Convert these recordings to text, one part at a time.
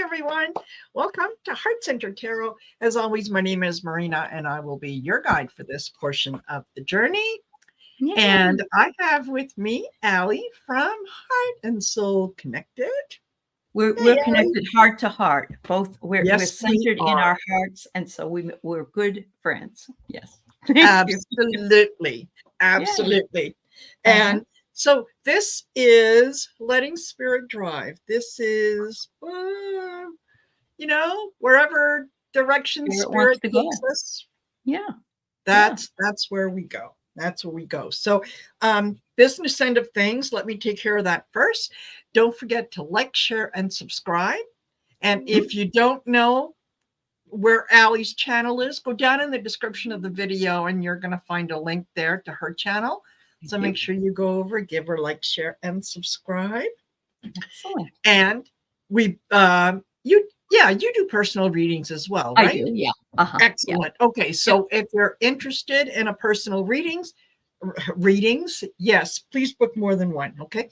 everyone. Welcome to Heart Center Tarot. As always, my name is Marina, and I will be your guide for this portion of the journey. Yay. And I have with me Aley from Heart and Soul Connected. We're connected heart to heart. Both we're centered in our hearts, and so we're good friends. Yes, absolutely, absolutely. Yeah. And so this is letting spirit drive. This is, wherever direction spirit takes us. Yeah, that's where we go. That's where we go. So business end of things, let me take care of that first. Don't forget to like, share, and subscribe. And if you don't know where Aley's channel is, go down in the description of the video and you're going to find a link there to her channel. So make sure you go over, give her like, share, and subscribe. Excellent. And we, you do personal readings as well, right? I do, yeah. Excellent. Yeah. Okay, so if you're interested in a personal readings, yes, please book more than one, okay?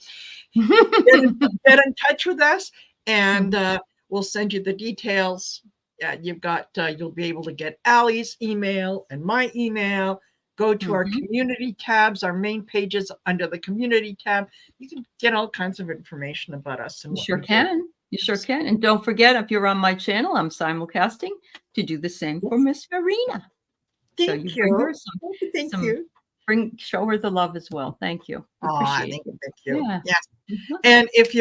Get in touch with us, and we'll send you the details. Yeah, you'll be able to get Aley's email and my email. Go to our community tabs, our main pages under the community tab. You can get all kinds of information about us. And you sure can. You sure can. And don't forget, if you're on my channel, I'm simulcasting to do the same for Miss Marina. Thank you. Thank you. Show her the love as well. Thank you. Thank you. Yeah. Yes. And if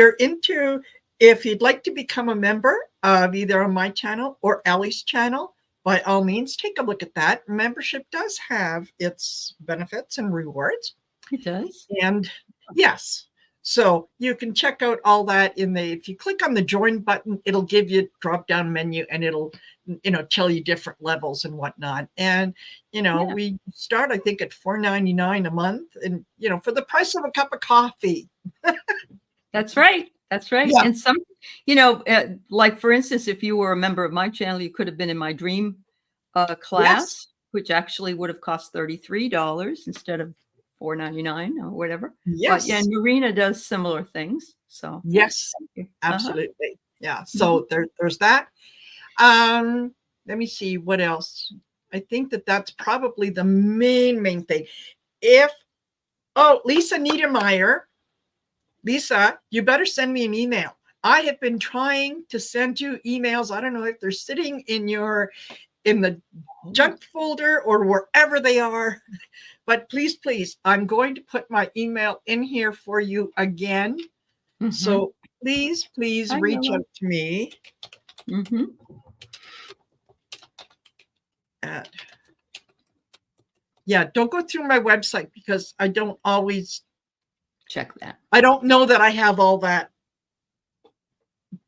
you'd like to become a member of either on my channel or Aley's channel, by all means, take a look at that. Membership does have its benefits and rewards. It does. And yes, so you can check out all that if you click on the join button, it'll give you a drop-down menu and it'll, tell you different levels and whatnot. And, we start, I think, at $4.99 a month and, for the price of a cup of coffee. That's right. That's right. Yeah. And some, like for instance, if you were a member of my channel, you could have been in my dream class, which actually would have cost $33 instead of $4.99 or whatever. Yes. But, and Marina does similar things. So yes, absolutely. Yeah. So there's that. Let me see what else. I think that's probably the main thing. Lisa Niedermeyer. Lisa, you better send me an email. I have been trying to send you emails. I don't know if they're sitting in the junk folder or wherever they are, but please, I'm going to put my email in here for you again. So please reach out to me. Don't go through my website because I don't always check that. I don't know that I have all that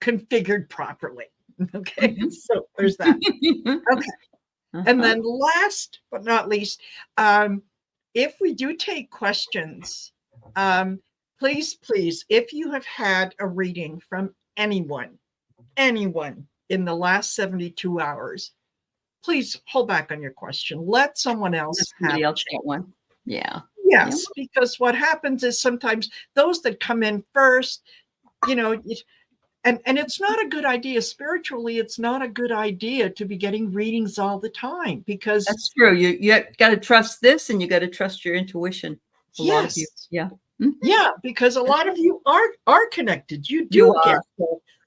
configured properly. Okay, so there's that. Okay. And then last but not least, if we do take questions, please, if you have had a reading from anyone in the last 72 hours, please hold back on your question. Let someone else get one. Yeah. Yes, because what happens is sometimes those that come in first, and it's not a good idea. Spiritually, it's not a good idea to be getting readings all the time because that's true. You got to trust this and you got to trust your intuition. A lot of you. Yeah. Yeah, because a lot of you are connected. You do get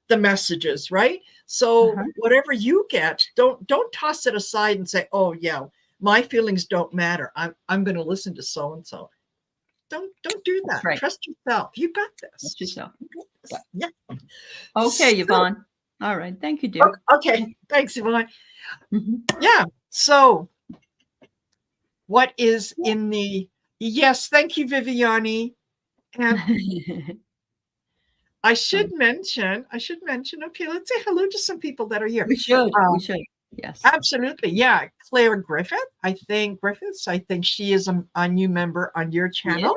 the messages, right? So whatever you get, don't toss it aside and say, oh yeah, my feelings don't matter. I'm going to listen to so and so. Don't do that. Right. Trust yourself. You got this. Trust yourself. Yeah. Okay, Yvonne. All right. Thank you, dear. Okay. Thanks, Yvonne. Yeah. So, what is in the? Yes. Thank you, Viviani. And I should mention. Okay, let's say hello to some people that are here. We should. Yes, absolutely. Yeah, Claire Griffith. I think she is a new member on your channel.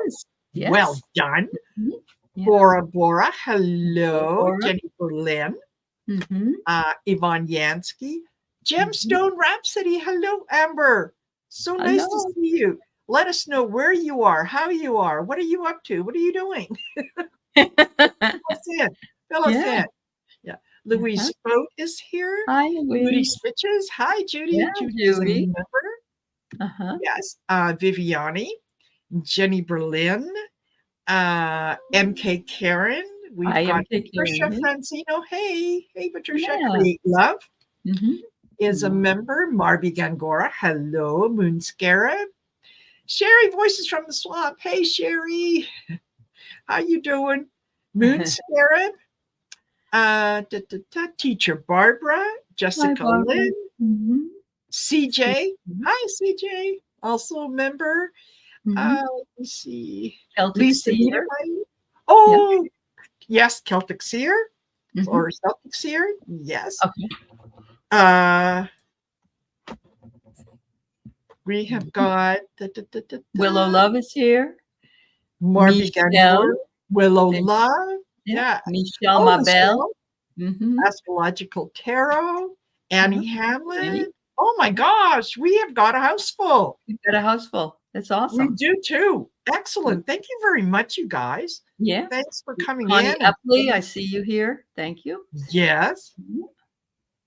Yes. Well done. Bora. Hello. Bora. Jennifer Lynn. Yvonne Yansky. Gemstone Rhapsody. Hello, Amber. So nice to see you. Let us know where you are, how you are. What are you up to? What are you doing? Fill us in. Yeah. Louise Boat is here. Hi, Judy Louise. Switches. Hi, Judy. Yeah, Judy is a Judy. member. Yes. Viviani, Jenny Berlin, MK Karen. We've Hi, got MK Patricia Karen. Francino. Hey, Patricia. Yeah. Create Love Mm-hmm. is a member. Marby Gangora. Hello, Moon Scarab. Sherry, Voices from the Swamp. Hey, Sherry. How you doing? Moon Scarab. Teacher Barbara. Jessica Hi, Lynn. Mm-hmm. CJ. Hi, CJ. Also a member. Let me see. Celtic Lisa Seer. Niedermeyer. Oh, yes, Celtic Seer or Mm-hmm. Celtic Seer. Yes. Okay. We have got Willow Love is here. Marby Gangor, Willow and, Love. Yeah. Michelle Oh, Mabel. Mm-hmm. Astrological Tarot. Annie Hamlet. Really? Oh my gosh, we have got a house full. We've got a house full. That's awesome. We do too. Excellent. Thank you very much, you guys. Yeah. Thanks for coming Connie in. Epley, I see you here. Thank you. Yes.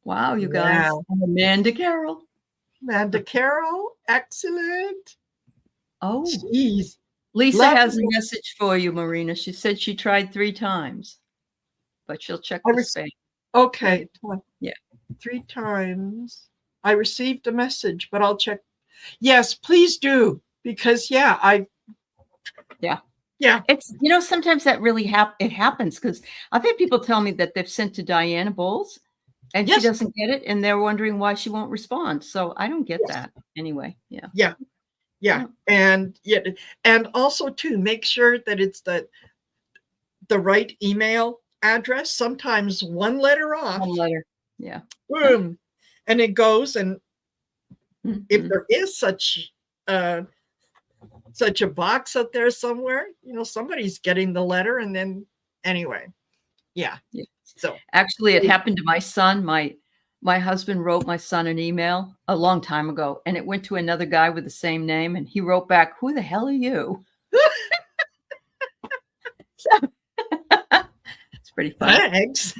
Wow, you guys. And Amanda Carroll. Amanda Carroll. Excellent. Oh. Jeez. Lisa has a message for you, Marina. She said she tried 3 times, but she'll check the spam. Okay. Yeah. 3 times. I received a message, but I'll check. Yes, please do. Because yeah. It's, sometimes that really happens because I've had people tell me that they've sent to Diana Bowles and she doesn't get it and they're wondering why she won't respond. So I don't get that anyway. Yeah. And also too, make sure that it's the right email address. Sometimes one letter off. One letter. Yeah. Boom. And it goes, and if there is such a box out there somewhere, somebody's getting the letter, and then anyway. Yeah. So actually it happened to my son. My husband wrote my son an email a long time ago, and it went to another guy with the same name, and he wrote back, "Who the hell are you?" So, it's pretty funny. Thanks.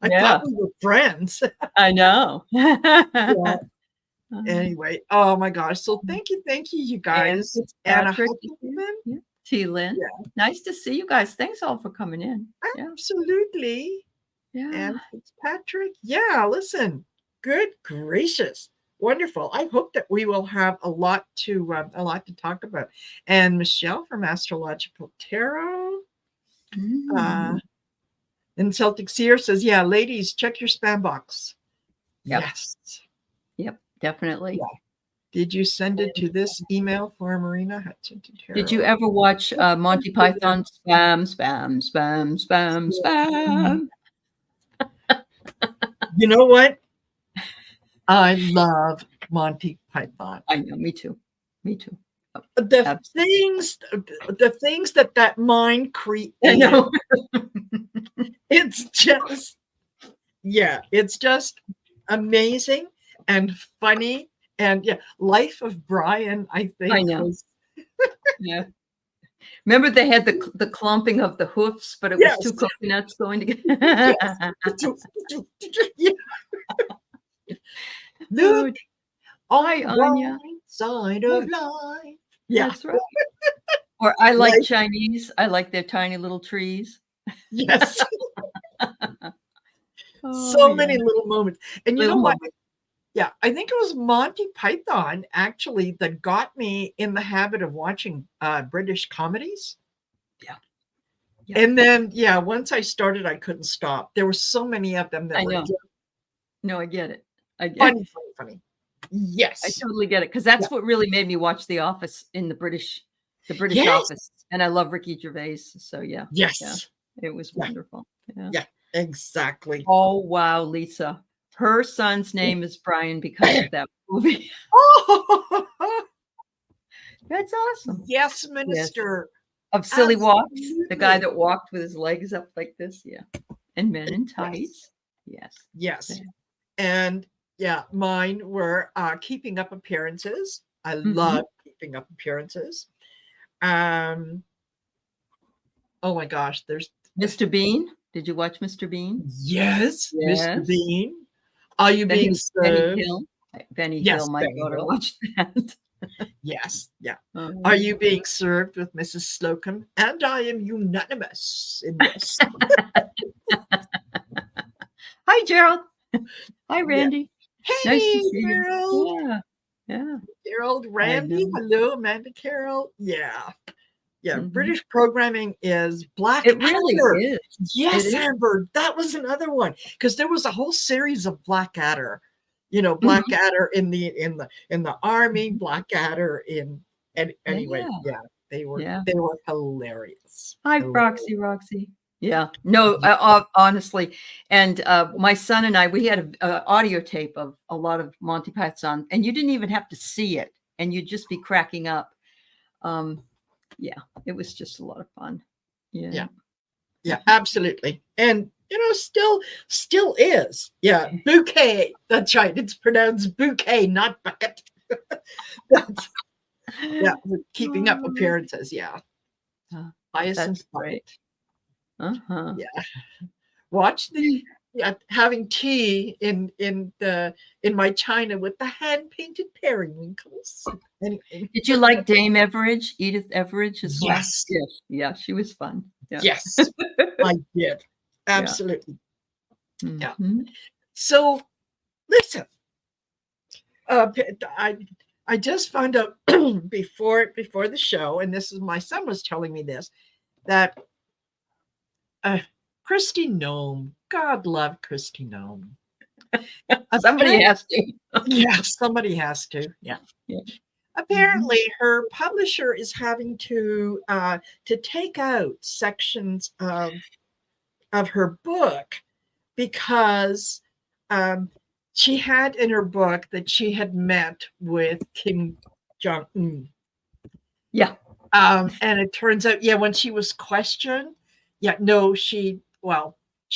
I thought we were friends. I know. Anyway, oh my gosh. So thank you, you guys. And T-Lynn. Nice to see you guys. Thanks all for coming in. Absolutely. Yeah. And Fitzpatrick. Yeah, listen. Good gracious. Wonderful. I hope that we will have a lot to talk about. And Michelle from Astrological Tarot. And Celtic Seer says, yeah, ladies, check your spam box. Yes. Yep, definitely. Yeah. Did you send it to this email for Marina? Did you ever watch Monty Python? Spam. You know what? I love Monty Python. I know, me too. The things that mind creates. I know. It's just amazing and funny. And Life of Brian, I think. I know. Yeah. Remember they had the clumping of the hoofs, but it was 2 coconuts going together. Look on the side of life. Yeah. That's right. Or I like Chinese. I like their tiny little trees. Yes. So many little moments. And you know what? Yeah, I think it was Monty Python actually that got me in the habit of watching British comedies. Yeah. And then, once I started, I couldn't stop. There were so many of them that I were know. No, I get it. Funny. Yes. I totally get it. Because that's what really made me watch The Office in the British Office. And I love Ricky Gervais. So Yes. It was wonderful. Yeah, exactly. Oh, wow, Lisa. Her son's name is Brian because of that movie. Oh, that's awesome. Yes, Minister. Of Silly Walks, the guy that walked with his legs up like this. Yeah. And Men in Tights. Yes. And mine were Keeping Up Appearances. I love Keeping Up Appearances. Oh my gosh, there's Mr. Bean. Did you watch Mr. Bean? Yes, Mr. Yes. Bean. Are you Then he being was Benny served? Hill. Benny Yes, Hill, my Benny daughter Hill. watched that. Yes, yeah. Are Um, you being served with Mrs. Slocum? And I am unanimous in this. Hi, Gerald. Hi, Yeah. Randy. Nice to Hey, see you. Gerald. Yeah. Yeah. Gerald, I Randy. know. Hello, Amanda Carol. Yeah. Yeah. Mhm. British programming is It Black really Adder. is. It Yes, is. Amber. That was another one because there was a whole series of Blackadder. You know, Mhm. Blackadder in the army, Mhm. Blackadder in and anyway, Yeah. yeah, they were Yeah. hilarious. Hi, Hilarious. Roxy. Yeah. No, honestly. And my son and I, we had a audio tape of a lot of Monty Python, and you didn't even have to see it, and you'd just be cracking up. Yeah, it was just a lot of fun. Yeah. Yeah. Yeah, absolutely. And still is. Yeah, bouquet. That's right. It's pronounced bouquet, not bucket. That's yeah, keeping up appearances. Yeah. Hyacinth That's great. bucket. Uh-huh. Yeah. Watch the having tea in my china with the hand painted periwinkles. Anyway. Did you like Dame Everidge, Edith Everidge as well? Yes. Yes. Yeah, she was fun. Yeah. Yes. I did. Yeah. Absolutely. Yeah. Mhm. So listen, I just found out before the show, and this is my son was telling me this, that Christy Nome, God love Christy Nome. Somebody has to. Yeah, somebody has to. Yeah. Yeah. Apparently, her publisher is having to take out sections of her book because she had in her book that she had met with Kim Jong Un. Yeah. And it turns out, yeah, when she was questioned, yeah, no, she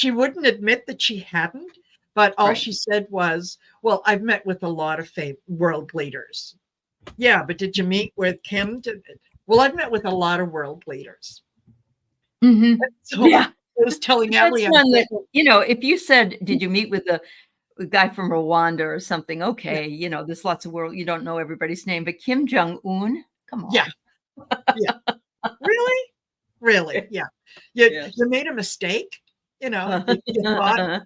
wouldn't admit that she hadn't, but all Right. she said was, well, I've met with a lot of world leaders. Yeah, but did you meet with Kim? Well, I've met with a lot of world leaders. Mhm. So Yeah. I was telling That's Aley, I one said, that, if you said, did you meet with a guy from Rwanda or something? Okay, there's lots of world, you don't know everybody's name, but Kim Jong-un, come yeah, on. yeah, really? Really? Yeah. You Yes. made a mistake, you thought,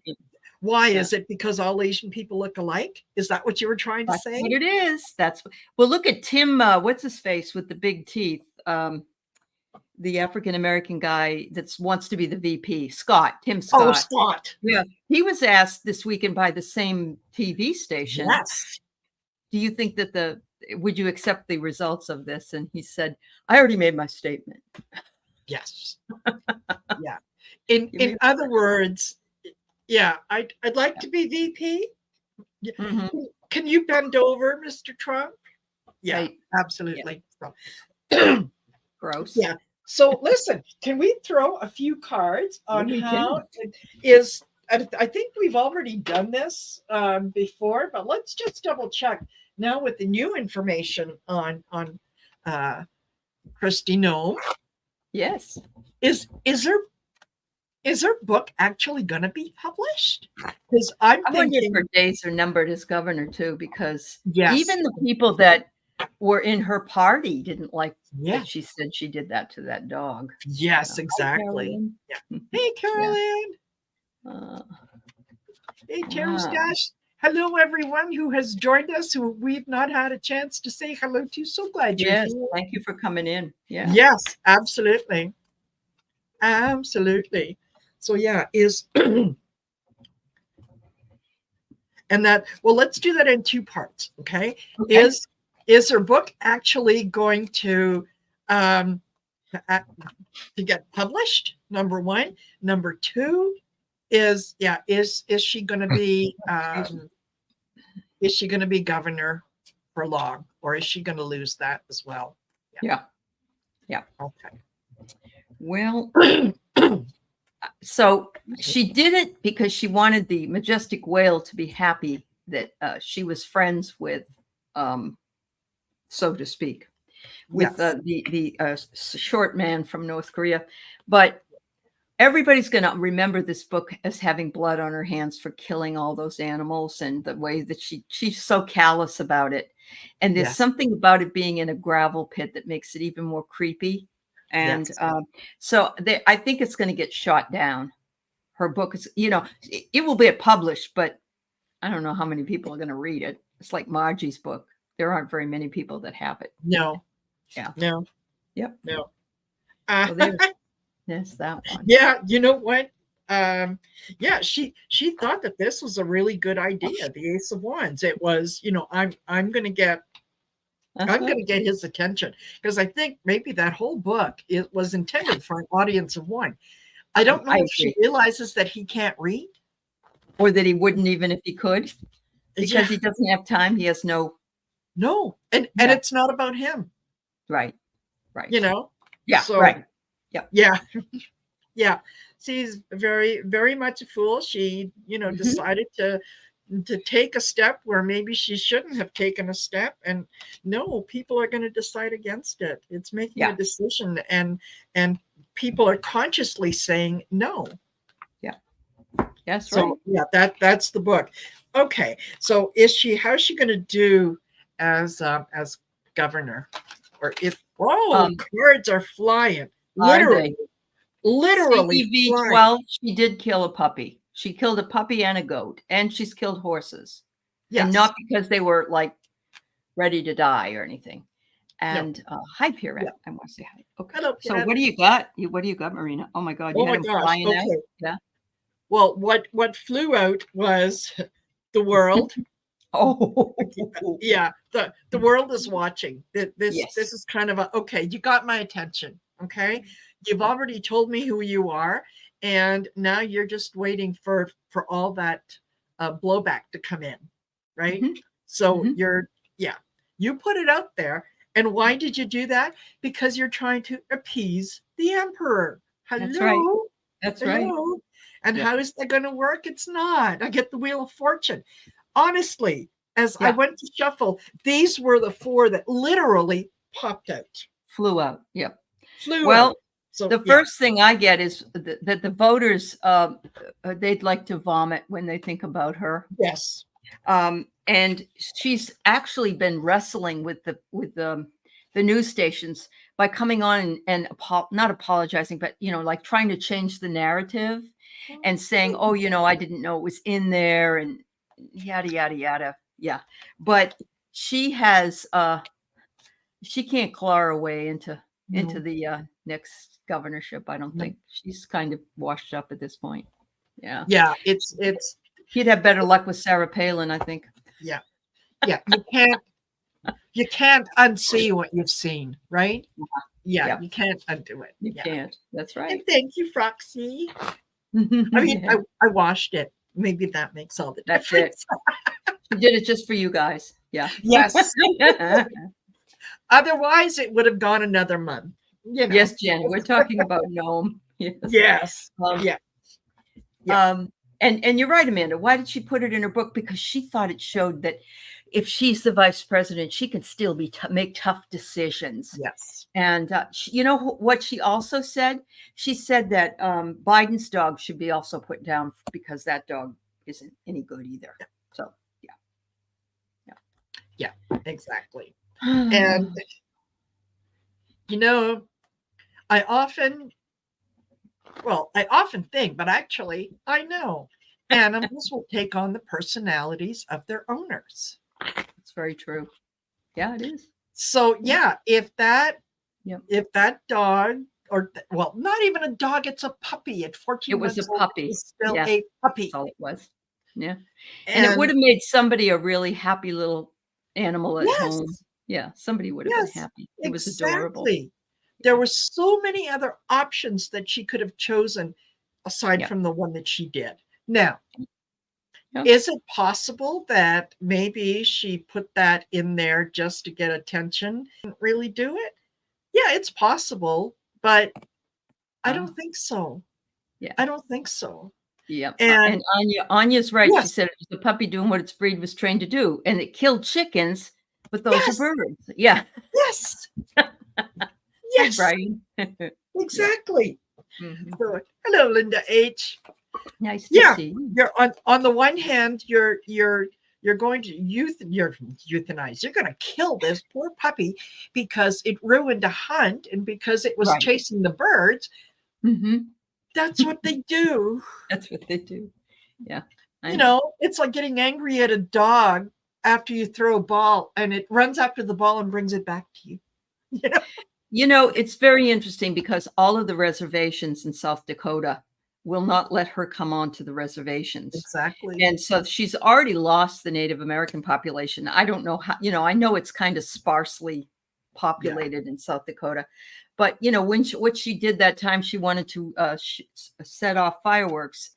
why Yeah. is it because all Asian people look alike? Is that what you were trying to That's say? what it is. Well, look at Tim, what's his face with the big teeth? The African-American guy that wants to be the VP, Tim Oh, Scott. Scott. Yeah. He was asked this weekend by the same TV station, Yes. do you think that would you accept the results of this? And he said, I already made my statement. Yes. Yeah. In other words, yeah, I'd like to be VP. Mhm. Can you bend over, Mr. Trump? Yeah, Right. absolutely. Yeah. So, Gross. yeah. So listen, can we throw a few cards on We how can. it is? I think we've already done this before, but let's just double check now with the new information on Christy Nome. Yes. Is her book actually going to be published? Because I'm I wonder if thinking, her days are numbered as governor too, because yes, even the people that were in her party didn't like yeah, that she said she did that to that dog. yes, Hi, exactly. Carolyn. Yeah. Hey, Caroline. Uh, Hey, Terry ah, Stash. Hello, everyone who has joined us, who we've not had a chance to say hello to. So glad you're yes, here. thank you for coming in. Yeah. Yes, absolutely. Absolutely. So yeah, and that, well, let's do that in two parts. Okay. Okay. Is her book actually going to get published? Number one. Number two is she going to be governor for long, or is she going to lose that as well? Yeah. Okay. Well, so she did it because she wanted the majestic whale to be happy that she was friends with, so to speak, with Yes. the short man from North Korea. But everybody's going to remember this book as having blood on her hands for killing all those animals, and the way that she's so callous about it. And there's Yes. something about it being in a gravel pit that makes it even more creepy. And so I think it's going to get shot down. Her book is, it will be published, but I don't know how many people are going to read it. It's like Margie's book. There aren't very many people that have it. No. Yeah. No. Yep. No. So there's that one. Yeah, you know what? Yeah, she thought that this was a really good idea. The Ace of Wands. It was, I'm going to get his attention, because I think maybe that whole book was intended for an audience of one. I don't know if she realizes that he can't read, or that he wouldn't even if he could, because he doesn't have time. He has no. And it's not about him. Right. Yeah. So, right. Yeah. Yeah. She's very, very much a fool. She, decided to take a step where maybe she shouldn't have taken a step. And no, people are going to decide against it. It's making a decision, and people are consciously saying no. Yeah. That's right. So that's the book. Okay. So how's she going to do as governor? Or cards are flying. Literally CEV 12, she did kill a puppy. She killed a puppy and a goat, and she's killed horses. Yes. And not because they were like ready to die or anything. And hi, Pierrette. I want to say hi. Okay. Hello, so what do you got? What do you got, Marina? Oh my God, you had him flying out. Yeah. Well, what flew out was the world. Yeah, the world is watching. This is kind of okay, you got my attention. Okay, you've already told me who you are, and now you're just waiting for all that blowback to come in, right? So you put it out there. And why did you do that? Because you're trying to appease the emperor. Hello. That's right. That's right. And how is that going to work? It's not. I get the Wheel of Fortune. Honestly, as I went to shuffle, these were the four that literally popped out. Flew out. Yep. Flew out. So the first thing I get is that the voters, they'd like to vomit when they think about her. Yes. And she's actually been wrestling with the news stations by coming on and not apologizing, but like trying to change the narrative and saying, oh, I didn't know it was in there, and yada yada yada. Yeah, but she has she can't claw her way into the next governorship. I don't think. She's kind of washed up at this point. Yeah. Yeah, it's he'd have better luck with Sarah Palin, I think. Yeah. You can't unsee what you've seen, right? Yeah. You can't undo it. You can't. That's right. And thank you, Froxy. I mean, I washed it. Maybe that makes all the difference. She did it just for you guys. Yeah. Yes. Otherwise, it would have gone another month. Yes, Jenny. We're talking about Gnome. Yes. And you're right, Amanda. Why did she put it in her book? Because she thought it showed that if she's the vice president, she can still make tough decisions. Yes. And what she also said? She said that Biden's dog should be also put down because that dog isn't any good either. So yeah, exactly. And I often think, but actually I know animals will take on the personalities of their owners. It's very true. Yeah, it is. So if that dog, or not even a dog, it's a puppy at 14 months old. It was a puppy. It's still a puppy. That's all it was. Yeah. And it would have made somebody a really happy little animal at home. Yeah, somebody would have been happy. It was adorable. There were so many other options that she could have chosen aside from the one that she did. Now, is it possible that maybe she put that in there just to get attention and really do it? Yeah, it's possible, but I don't think so. Yeah. I don't think so. Yeah. And Anya's right. She said it was the puppy doing what its breed was trained to do, and it killed chickens, but those are birds. Yeah. Yes. Yes. Right. Exactly. Mhm. So, hello, Linda H. Nice to Yeah, see you. you're on the one hand, you're going to euthanize. You're going to kill this poor puppy because it ruined a hunt and because it was Right. chasing the birds. Mhm. That's what they do. That's what they do. Yeah, I You know. know, it's like getting angry at a dog after you throw a ball and it runs after the ball and brings it back to you. You know? You know, it's very interesting because all of the reservations in South Dakota will not let her come onto the reservations. Exactly. And so she's already lost the Native American population. I don't know how, I know it's kind of sparsely populated in South Dakota, but when what she did that time, she wanted to set off fireworks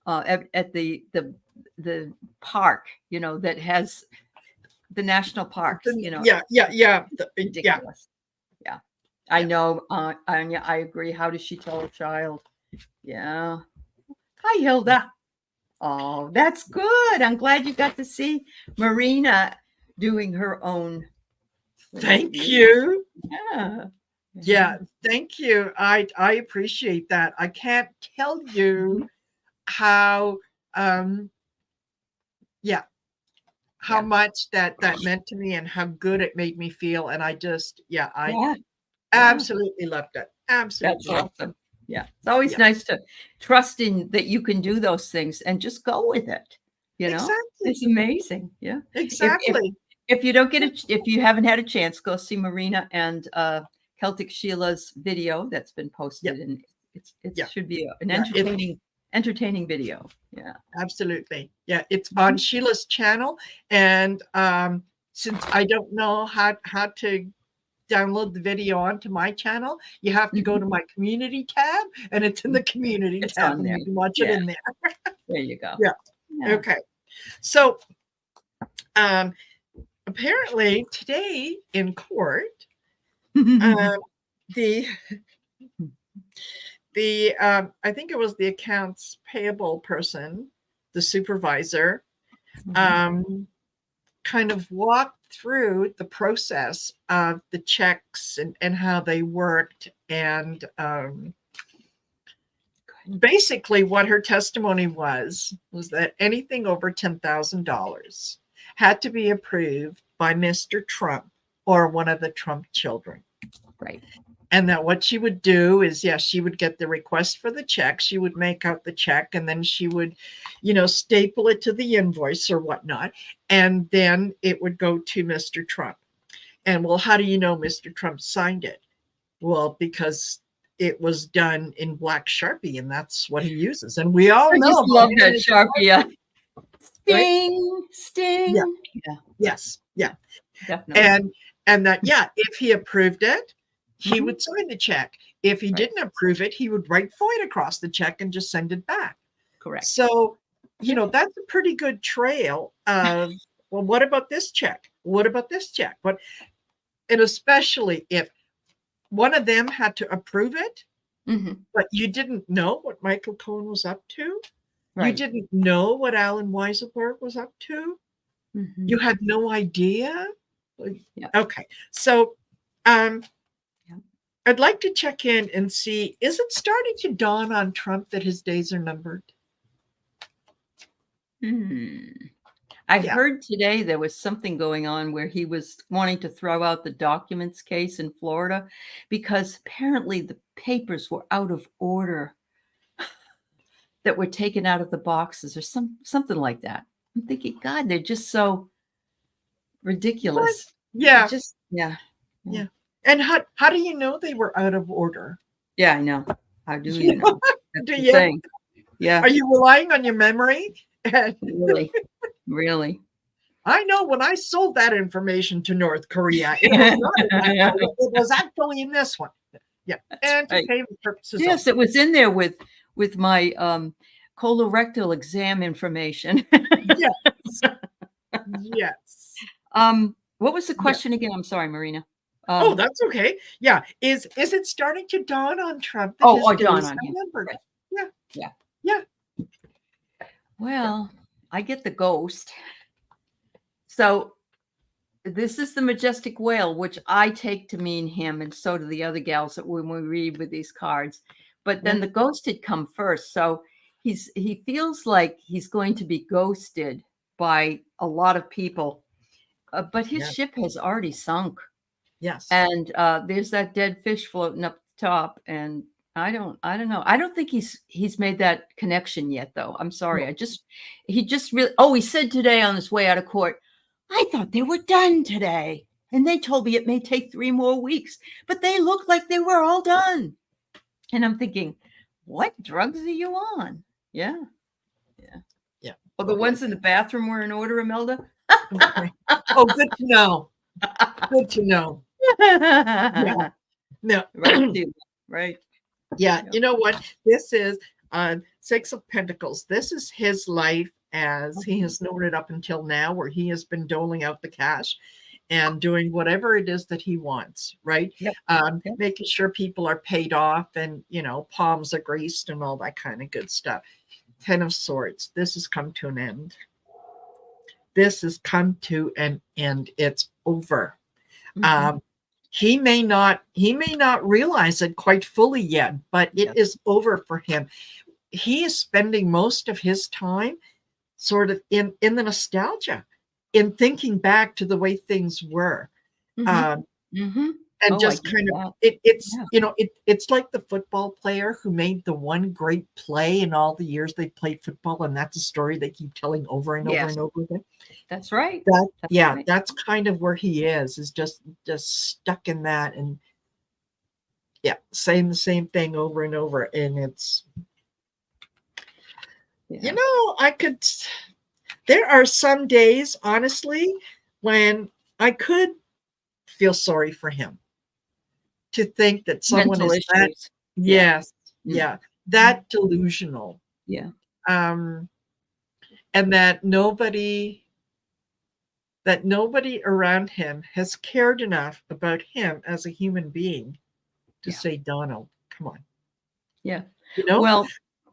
at the park, that has the national parks, Yeah. ridiculous. Yeah. I know, Anya, I agree. How does she tell her child? Yeah. Hi, Hilda. Oh, that's good. I'm glad you got to see Marina doing her own. Thank you. Yeah. Yeah, thank you. I appreciate that. I can't tell you how yeah, how Yeah. much that meant to me and how good it made me feel. And I just, I Yeah. absolutely loved it. Absolutely. That's awesome. Yeah. It's always Yeah. nice to trust in that you can do those things and just go with it. Exactly. It's amazing. Yeah. Exactly. If you don't if you haven't had a chance, go see Marina and Celtic Sheila's video that's been posted, and it should be an entertaining video. Yeah. Absolutely. Yeah, it's on Sheila's channel. And since I don't know how to download the video onto my channel, you have to go to my community tab, and it's in the community It's tab, on and there. you can watch it Yeah. in there. There you go. Yeah. Yeah. Okay. So apparently today in court, the I think it was the accounts payable person, the supervisor, kind of walked through the process of the checks and how they worked. And basically what her testimony was that anything over $10,000 had to be approved by Mr. Trump or one of the Trump children. Right. And that what she would do is, she would get the request for the check. She would make out the check, and then she would, staple it to the invoice or whatnot. And then it would go to Mr. Trump. And well, how do you know Mr. Trump signed it? Well, because it was done in black Sharpie, and that's what he uses. And we all I know just about love him that and his Sharpie. Yeah. right? Sting. Yeah. Yeah. Yes. Yeah. Definitely. And that, if he approved it, he would sign the check. If he didn't approve it, he would write void across the check and just send it back. Correct. So, that's a pretty good trail of, well, what about this check? What about this check? And especially if one of them had to approve it, but you didn't know what Michael Cohen was up to. Right. You didn't know what Alan Weiselberg was up to. You had no idea. Yeah. Okay. So, I'd like to check in and see, is it starting to dawn on Trump that his days are numbered? I heard today there was something going on where he was wanting to throw out the documents case in Florida because apparently the papers were out of order that were taken out of the boxes or something like that. I'm thinking, God, they're just so ridiculous. Yeah. Yeah. And how do you know they were out of order? Yeah, I know. How do you know? That's Do the you? thing. Yeah. Are you relying on your memory? Really? I know when I sold that information to North Korea, it was not in that one. It was actually in this one. Yeah. Entertainment purposes. Yes, it was in there with my colorectal exam information. Yes. Yes. What was the question again? I'm sorry, Marina. Oh, that's okay. Yeah. Is it starting to dawn on Trump that his days are numbered? Right. Yeah. Well, I get the ghost. So this is the majestic whale, which I take to mean him, and so do the other gals that when we read with these cards. but then the ghost had come first. So he feels like he's going to be ghosted by a lot of people, but his ship has already sunk. Yes. And there's that dead fish floating up the top, and I don't know. I don't think he's made that connection yet, though. I'm sorry. No. He just really. Oh, he said today on his way out of court, I thought they were done today, and they told me it may take 3 more weeks, but they looked like they were all done. And I'm thinking, what drugs are you on? Yeah. Well, the ones in the bathroom were in order, Imelda. Okay. Oh, good to know. Good to know. Yeah. No. Right. Yeah. You know what? This is Six of Pentacles. This is his life as he has known it up until now, where he has been doling out the cash and doing whatever it is that he wants, right? Yep. Making sure people are paid off and, palms are greased and all that kind of good stuff. 10 of Swords. This has come to an end. This has come to an end. It's over. He may not realize it quite fully yet, but it is over for him. He is spending most of his time sort of in the nostalgia, in thinking back to the way things were. And just kind of it's like the football player who made the one great play in all the years they played football, and that's a story they keep telling over and over and over again. That's right. That's kind of where he is just stuck in that, and saying the same thing over and over. And it's there are some days, honestly, when I could feel sorry for him, to think that someone Mental is issues. that delusional. And that nobody around him has cared enough about him as a human being to say, Donald, come on. Well,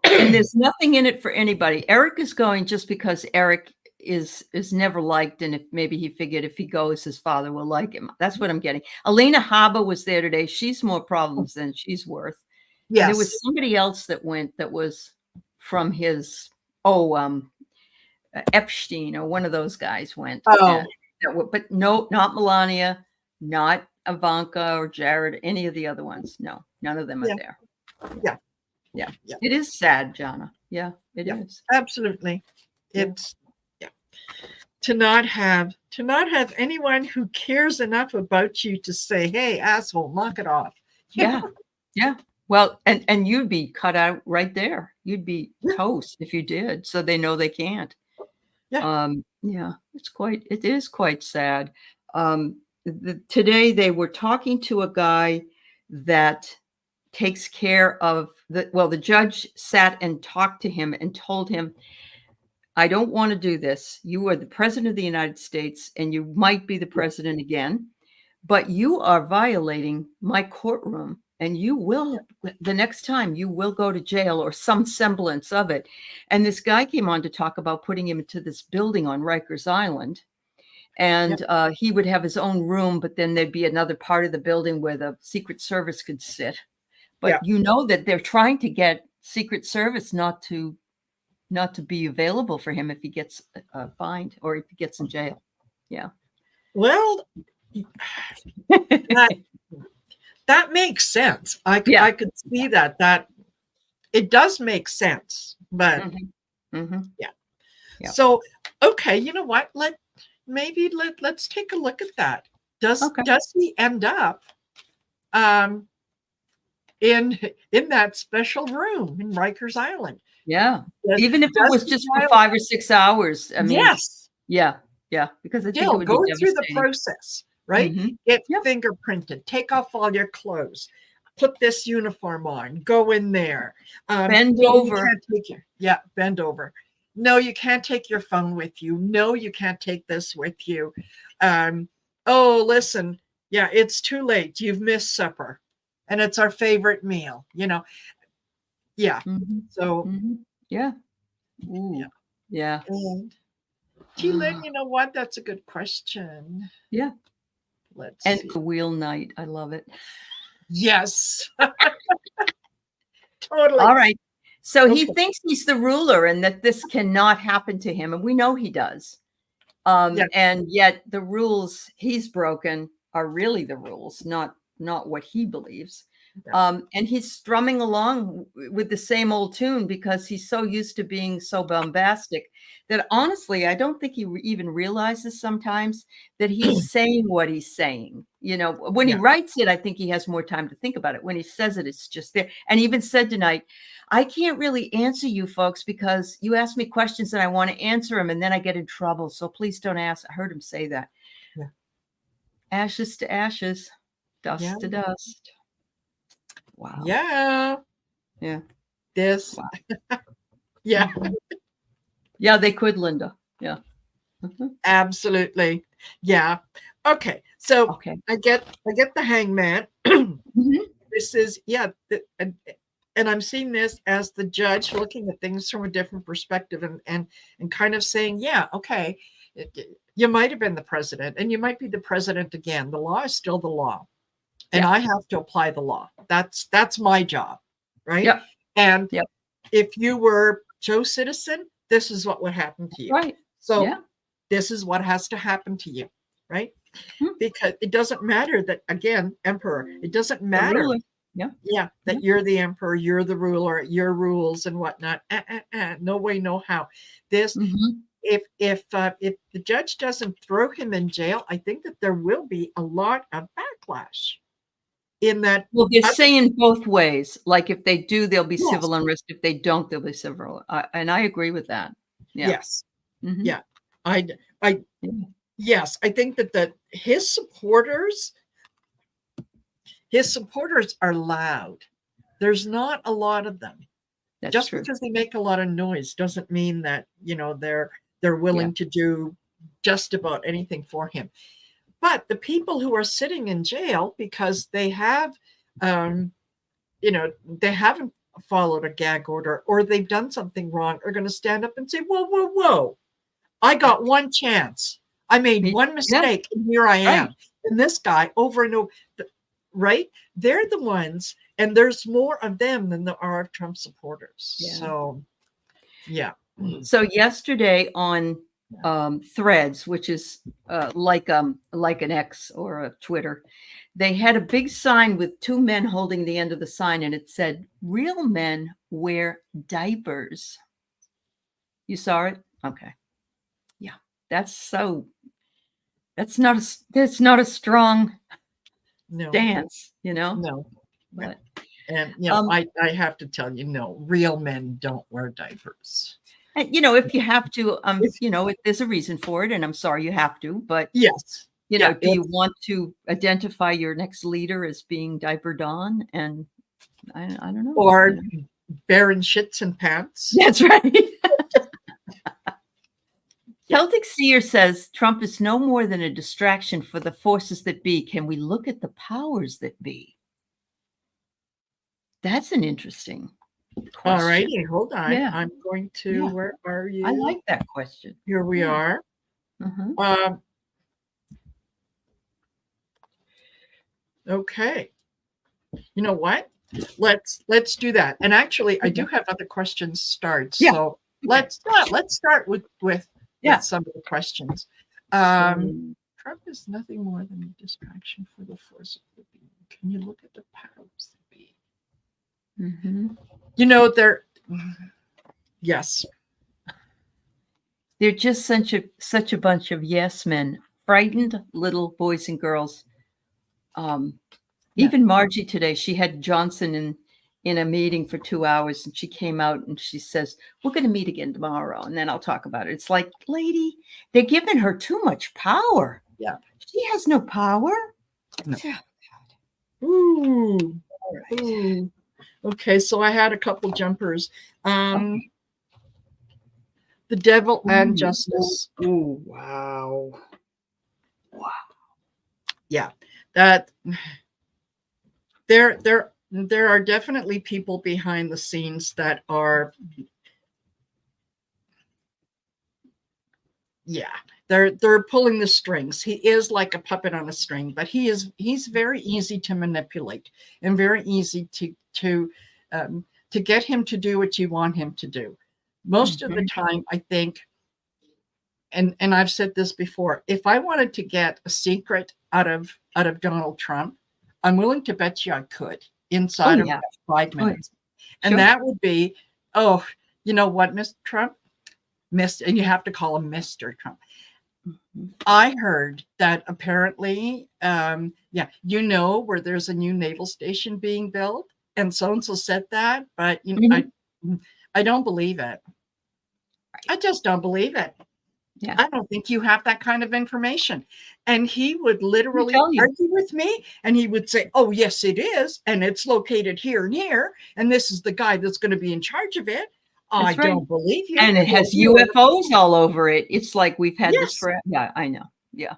and there's nothing in it for anybody. Eric is going just because Eric is never liked, and if maybe he figured if he goes, his father will like him. That's what I'm getting. Alina Haba was there today. She's more problems than she's worth. And there was somebody else that went that was from his Epstein, or one of those guys went. But no, not Melania, not Ivanka or Jared, any of the other ones. No, none of them are there. Yeah. It is sad, Jana. Yeah, it is. Absolutely. It's to not have anyone who cares enough about you to say, hey, asshole, knock it off. Yeah. Well, and you'd be cut out right there. You'd be toast if you did. So they know they can't. It is quite sad. Today they were talking to a guy that takes care of the judge sat and talked to him and told him, I don't want to do this. You are the president of the United States, and you might be the president again, but you are violating my courtroom, and you will, the next time, you will go to jail or some semblance of it. And this guy came on to talk about putting him into this building on Rikers Island. And he would have his own room, but then there'd be another part of the building where the Secret Service could sit. But that they're trying to get Secret Service not to be available for him if he gets fined or if he gets in jail. Yeah. Well, that makes sense. I could see that it does make sense, but So, okay, you know what? Let's take a look at that. Does he end up in that special room in Rikers Island? Even if it was just for 5 or 6 hours. I mean, because I think it would go be through the process, right? Get fingerprinted, take off all your clothes, put this uniform on, go in there, bend over. Bend over. No, you can't take your phone with you. No, you can't take this with you. Oh, listen, it's too late. You've missed supper, and it's our favorite meal. So And T-Lynn, you know what? That's a good question. Let's see. The wheel night. I love it. Yes. Totally. All right. So he Okay. thinks he's the ruler and that this cannot happen to him. And we know he does. Yeah. And yet the rules he's broken are really the rules, not what he believes. Yeah. And he's strumming along with the same old tune because he's so used to being so bombastic that honestly, I don't think he even realizes sometimes that he's saying what he's saying. You know, when he Yeah. writes it, I think he has more time to think about it. When he says it, it's just there. And he even said tonight, I can't really answer you folks because you ask me questions and I want to answer them and then I get in trouble. So please don't ask. I heard him say that. Yeah. Ashes to ashes, dust Yeah. to dust. Wow. Yeah. Yeah. This. Wow. Yeah. Mhm. Yeah, they could, Linda. Yeah. Absolutely. Yeah. Okay. So Okay. I get the hangman. Mhm. This is, yeah. And I'm seeing this as the judge looking at things from a different perspective and kind of saying, yeah, okay, you might have been the president and you might be the president again. The law is still the law. And Yeah. I have to apply the law. That's my job. Right. Yep. And Yep. if you were Joe Citizen, this is what would happen to you. Right. So Yeah. this is what has to happen to you. Right. Hmm. Because it doesn't matter that, again, emperor, it doesn't The matter. ruler. Yeah. Yeah, that Yeah. you're the emperor, you're the ruler, your rules and whatnot. No way, no how. This, Mhm. if the judge doesn't throw him in jail, I think that there will be a lot of backlash in that. Well, they're saying both ways. Like if they do, there'll be Yes, civil unrest. If they don't, there'll be civil. And I agree with that. Yeah. yes, Mhm. yeah. I, Yeah. yes, I think that his supporters are loud. There's not a lot of them. That's Just true. because they make a lot of noise doesn't mean that, they're willing Yeah. to do just about anything for him. But the people who are sitting in jail because they have, they haven't followed a gag order or they've done something wrong are going to stand up and say, whoa, whoa, whoa, I got one chance. I made one Yeah. mistake and here I am. Right. And this guy over and over, right? They're the ones, and there's more of them than there are of Trump supporters. Yeah. So, yeah. So yesterday on Threads, which is like an X or a Twitter, they had a big sign with two men holding the end of the sign, and it said, "Real men wear diapers." You saw it? Okay. Yeah. That's not a strong No, stance, you know? no. But And, um, I have to tell you, no, real men don't wear diapers. and, if you have to, If, there's a reason for it, and I'm sorry you have to, but yes. Yeah. do you want to identify your next leader as being diapered on? And I don't know. Or bearing shits and pants. That's right. Celtic Seer says Trump is no more than a distraction for the forces that be. Can we look at the powers that be? That's an interesting question. All righty, hold on. Yeah. I'm going to, where are you? I like that question. Here we are. Uh-huh. Okay. You know what? Let's do that. And actually, I do have other questions start. Yeah. So let's start with some of the questions. Trump is nothing more than a distraction for the force of the being. Can you look at the powers that be? They're yes. They're just such a bunch of yes men, frightened little boys and girls. Even Margie today, she had Johnson in a meeting for 2 hours, and she came out and she says, "We're going to meet again tomorrow, and then I'll talk about it." It's like, lady, they're giving her too much power. Yeah, she has no power. No. Yeah. Ooh. All right. Ooh. Okay, so I had a couple jumpers. The devil and justice. Oh, wow. Yeah, that there are definitely people behind the scenes that are, they're pulling the strings. He is like a puppet on a string, but he's very easy to manipulate and very easy to to get him to do what you want him to do. Most of the time, I think, and I've said this before, if I wanted to get a secret out of Donald Trump, I'm willing to bet you I could inside of 5 minutes. And that would be, oh, you know what, Mr. Trump? And you have to call him Mr. Trump. I heard that apparently, you know, where there's a new naval station being built, and so said that, but you know, I don't believe it. I just don't believe it. Yeah. I don't think you have that kind of information. And he would literally argue with me, and he would say, oh, yes, it is. And it's located here and here. And this is the guy that's going to be in charge of it. I don't believe you. And it has UFOs all over it. It's like we've had this forever. Yeah, I know. Yeah.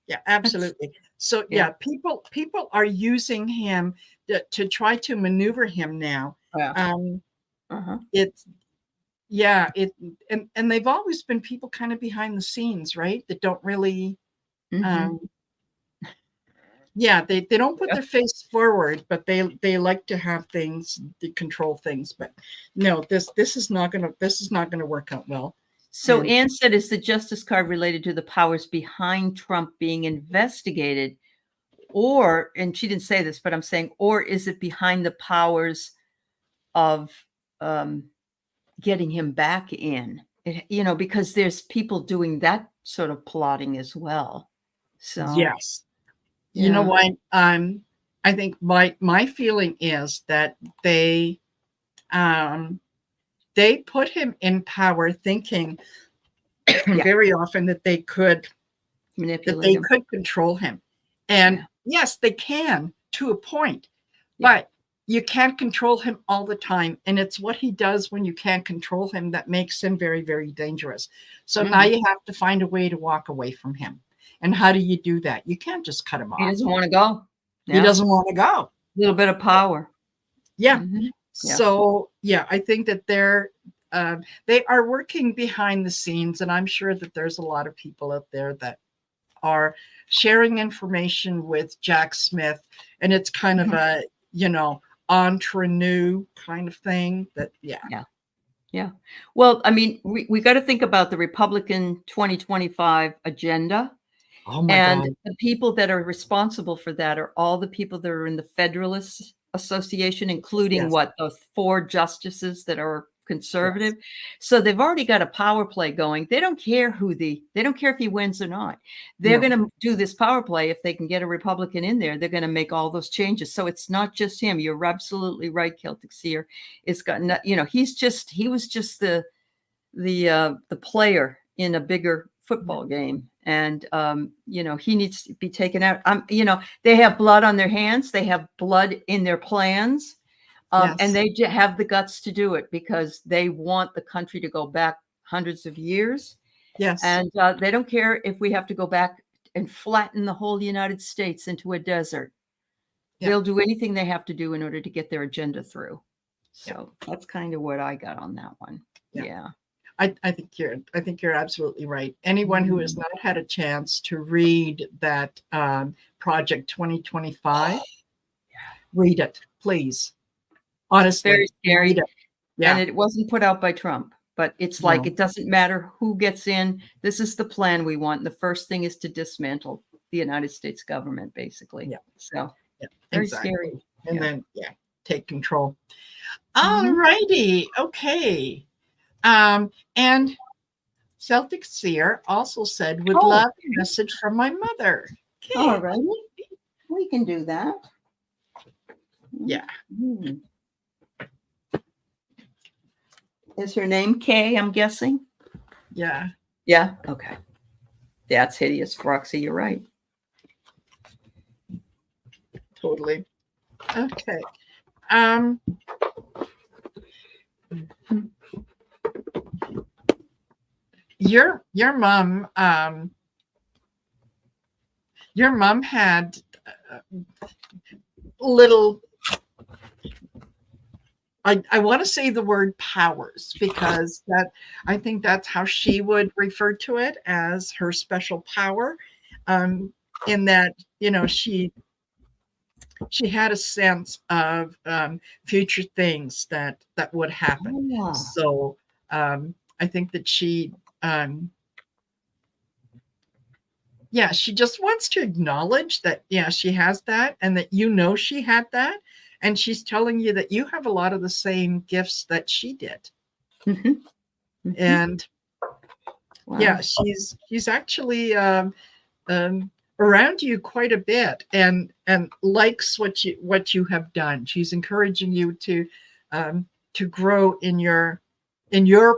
Yeah, absolutely. So people are using him to try to maneuver him now. It's and they've always been people kind of behind the scenes, right? That don't really they don't put their face forward, but they like to have things, to control things. But no, this is not gonna work out well. So Anne said, is the justice card related to the powers behind Trump being investigated? Or, and she didn't say this, but I'm saying, or is it behind the powers of getting him back in? You know, because there's people doing that sort of plotting as well. So yes. You know what? I think my feeling is that they put him in power thinking very often that they could manipulate him. Could control him. And yes, they can to a point, but you can't control him all the time. And it's what he does when you can't control him that makes him very, very dangerous. So now you have to find a way to walk away from him. And how do you do that? You can't just cut him off. He doesn't want to go. He doesn't want to go. A little bit of power. Yeah. So I think that they are working behind the scenes, and I'm sure that there's a lot of people out there that are sharing information with Jack Smith, and it's kind of a, you know, entre nous kind of thing. That yeah. Well, I mean, we got to think about the Republican 2025 agenda. Oh my God. The people that are responsible for that are all the people that are in the Federalist Association, including those 4 justices that are conservative. So they've already got a power play going. They don't care they don't care if he wins or not. They're going to do this power play. If they can get a Republican in there, they're going to make all those changes. So it's not just him. You're absolutely right, Celtic Seer. It's got, you know, he was just the player in a bigger football game. And, you know, he needs to be taken out. You know, they have blood on their hands. They have blood in their plans. And they have the guts to do it because they want the country to go back hundreds of years. Yes. And they don't care if we have to go back and flatten the whole United States into a desert. They'll do anything they have to do in order to get their agenda through. So that's kind of what I got on that one. Yeah. I think you're absolutely right. Anyone who has not had a chance to read that Project 2025, read it, please. Honestly, very scary. Yeah. And it wasn't put out by Trump, but it's like, it doesn't matter who gets in. This is the plan we want. And the first thing is to dismantle the United States government, basically. Yeah. So very scary. And then, take control. All righty. Okay. And Celtic Seer also said, would love a message from my mother. Okay. All right. We can do that. Yeah. Is her name Kay, I'm guessing? Yeah. Yeah. Okay. That's hideous, Roxy. You're right. Totally. Okay. Your mom had little, I want to say the word powers, because I think that's how she would refer to it, as her special power, in that, you know, she she had a sense of future things that would happen. Oh. So I think that she yeah, she just wants to acknowledge that, yeah, she has that, and that she had that, and she's telling you that you have a lot of the same gifts that she did. Mhm. Mhm. And yeah, Wow. she's actually around you quite a bit, and likes what you have done. She's encouraging you to grow in your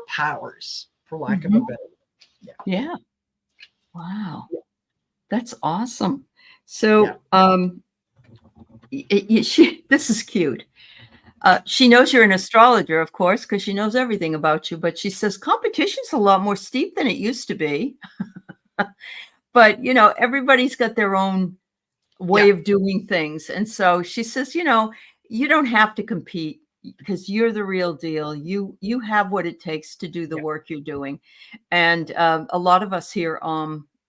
powers, for lack of a Mhm. better word. Yeah. Yeah. Wow. That's awesome. Yeah. So, this is cute. She knows you're an astrologer, of course, because she knows everything about you. But she says competition's a lot more steep than it used to be. But everybody's got their own way Yeah. of doing things, and so she says, you don't have to compete because you're the real deal. You have what it takes to do the Yeah. work you're doing, and a lot of us here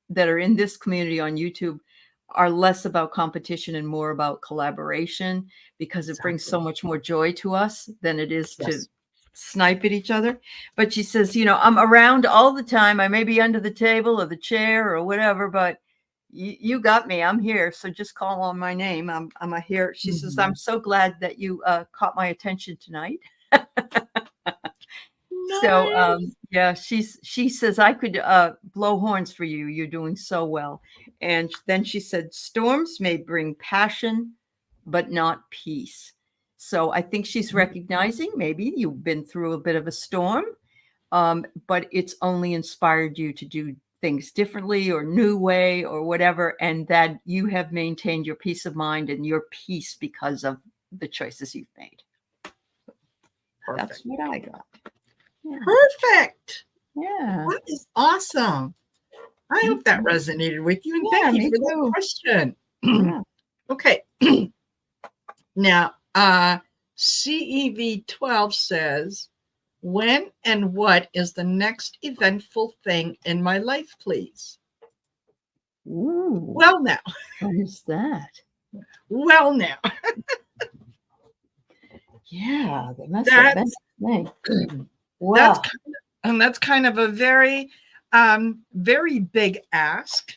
that are in this community on YouTube are less about competition and more about collaboration, because it brings so Exactly. much more joy to us than it is to Yes. snipe at each other. But she says, I'm around all the time. I may be under the table or the chair or whatever, but you got me. I'm here. So just call on my name. I'm a here. She says, I'm so glad that you caught my attention tonight. So Nice. yeah, she says I could blow horns for you. You're doing so well. And then she said, storms may bring passion, but not peace. So I think she's recognizing maybe you've been through a bit of a storm, but it's only inspired you to do things differently or new way or whatever, and that you have maintained your peace of mind and your peace because of the choices you've made. Perfect. That's what I got. Yeah. Perfect. Yeah. That is awesome. I hope that resonated with you, and Yeah, thank you me for that too. question. Yeah. Okay. Now, CEV12 says, when and what is the next eventful thing in my life, please? Ooh, Well, now. what is that? Well, now. Yeah, that must have been a thing. Wow. That's kind of a very, very big ask.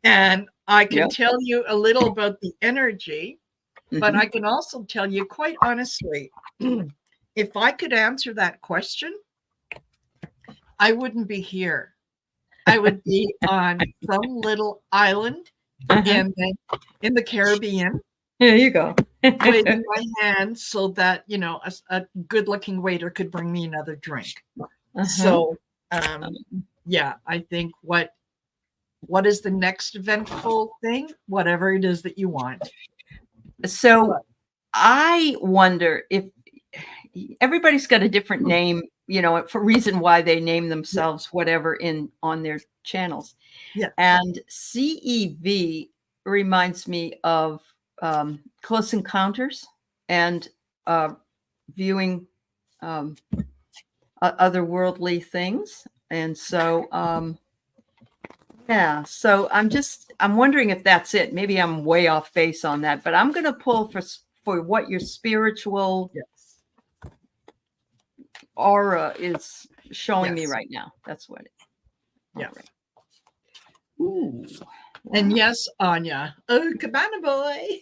And I can Yep. tell you a little about the energy, but I can also tell you quite honestly, if I could answer that question, I wouldn't be here. I would be on some little island in the Caribbean, There you go. waving my hand so that a good-looking waiter could bring me another drink. So, yeah, I think what is the next eventful thing? Whatever it is that you want. So I wonder if everybody's got a different name, for reason why they name themselves whatever on their channels. Yeah. And CEV reminds me of Close Encounters and viewing otherworldly things. And so, yeah, so I'm wondering if that's it. Maybe I'm way off base on that, but I'm going to pull for what your spiritual aura is showing me right now. That's what it is. Yeah. Right. Ooh. And yes, Anya. Oh, Cabana Boy.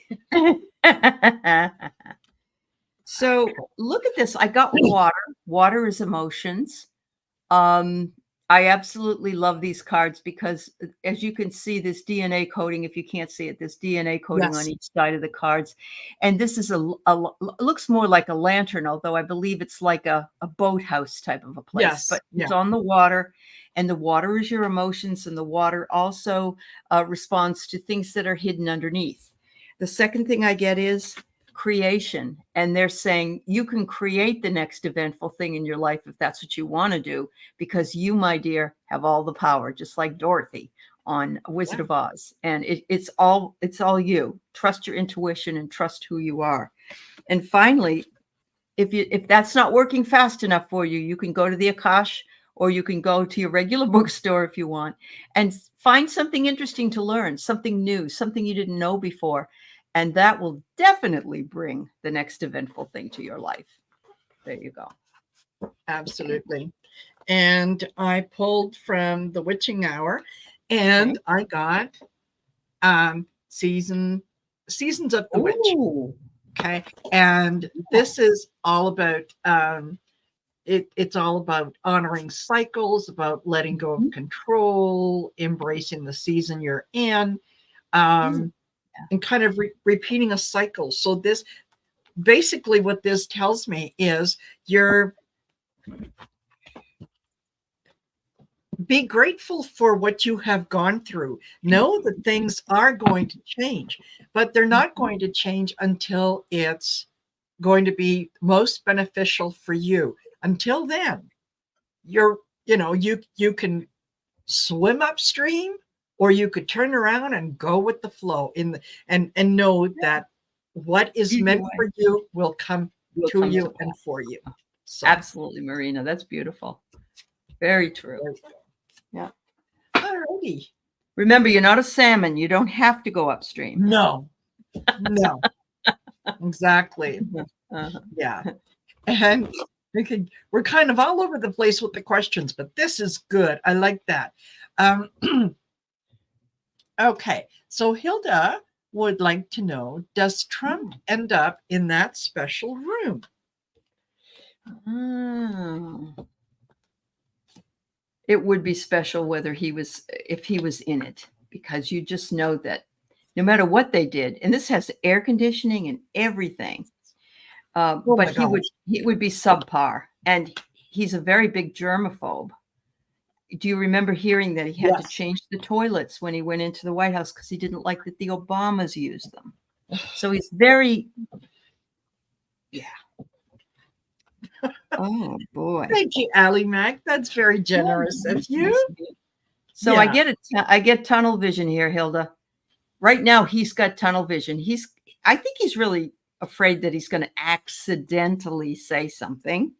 So look at this. I got water. Water is emotions. I absolutely love these cards because, as you can see, this DNA coding, if you can't see it, this DNA coding on each side of the cards. And this is looks more like a lantern, although I believe it's like a boathouse type of a place. Yes. But it's on the water, and the water is your emotions, and the water also responds to things that are hidden underneath. The second thing I get is creation, and they're saying you can create the next eventful thing in your life if that's what you want to do, because you, my dear, have all the power, just like Dorothy on Wizard of Oz. And it's all you. Trust your intuition and trust who you are. And finally, if that's not working fast enough for you, you can go to the Akash or you can go to your regular bookstore if you want and find something interesting to learn, something new, something you didn't know before. And that will definitely bring the next eventful thing to your life. There you go. Absolutely. And I pulled from the Witching Hour, and I got Seasons of the Witch. Ooh. Okay. And this is all about it's all about honoring cycles, about letting go of control, embracing the season you're in, and kind of repeating a cycle. So this basically what this tells me is be grateful for what you have gone through. Know that things are going to change, but they're not going to change until it's going to be most beneficial for you. Until then, you can swim upstream, or you could turn around and go with the flow and know that what is meant for you will come to you and for you. So. Absolutely, Marina. That's beautiful. Very true. Yeah. All righty. Remember, you're not a salmon. You don't have to go upstream. No. Exactly. Yeah. And we're kind of all over the place with the questions, but this is good. I like that. Okay. So Hilda would like to know, does Trump end up in that special room? It would be special if he was in it, because you just know that no matter what they did, and this has air conditioning and everything, but he would be subpar, and he's a very big germaphobe. Do you remember hearing that he had to change the toilets when he went into the White House because he didn't like that the Obamas used them? So he's very, Oh boy! Thank you, Aley Mac. That's very generous of you. So I get tunnel vision here, Hilda. Right now, he's got tunnel vision. I think he's really afraid that he's going to accidentally say something,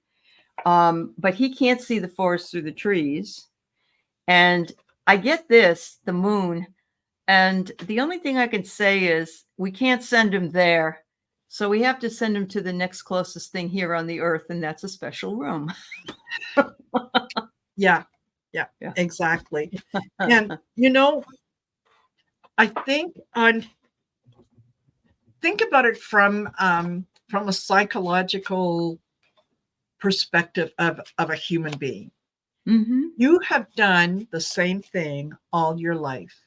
but he can't see the forest through the trees. And I get this, the moon, and the only thing I can say is we can't send him there. So we have to send him to the next closest thing here on the earth, and that's a special room. Yeah, exactly. And I think about it from a psychological perspective of a human being. Mm-hmm. You have done the same thing all your life,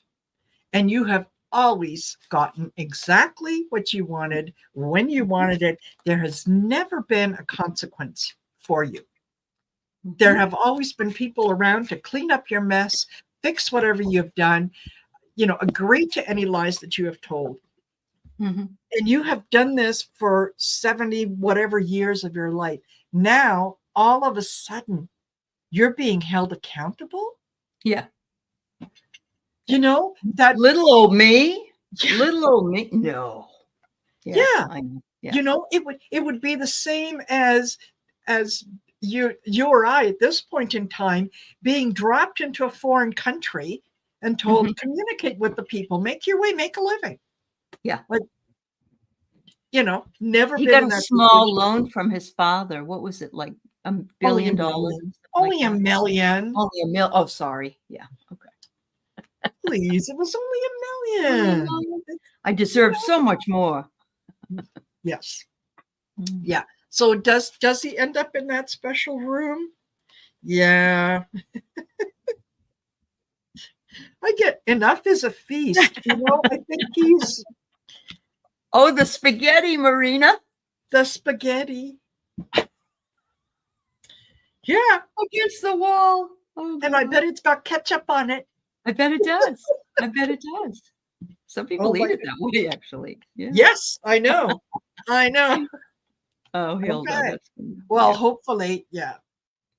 and you have always gotten exactly what you wanted when you wanted it. There has never been a consequence for you. Mm-hmm. There have always been people around to clean up your mess, fix whatever you've done, agree to any lies that you have told. Mm-hmm. And you have done this for 70 whatever years of your life. Now, all of a sudden, you're being held accountable. Yeah. That little old me, little old me. No. Yeah. It would be the same as you or I at this point in time being dropped into a foreign country and told, communicate with the people, make your way, make a living. Yeah. Like, never he been got a small loan from his father. What was it, like $1 billion? Only $1 million. Only $1 million. Oh, sorry. Yeah. Okay. Please, it was only $1 million. I deserve so much more. Yes. Yeah. So does he end up in that special room? Yeah. I get enough is a feast. I think he's. Oh, the spaghetti, Marina. The spaghetti. Yeah. Against the wall. Oh, and I bet it's got ketchup on it. I bet it does. I bet it does. Some people eat it that way, actually. Yeah. Yes, I know. I know. Oh, Hilda. Okay. Well, hopefully,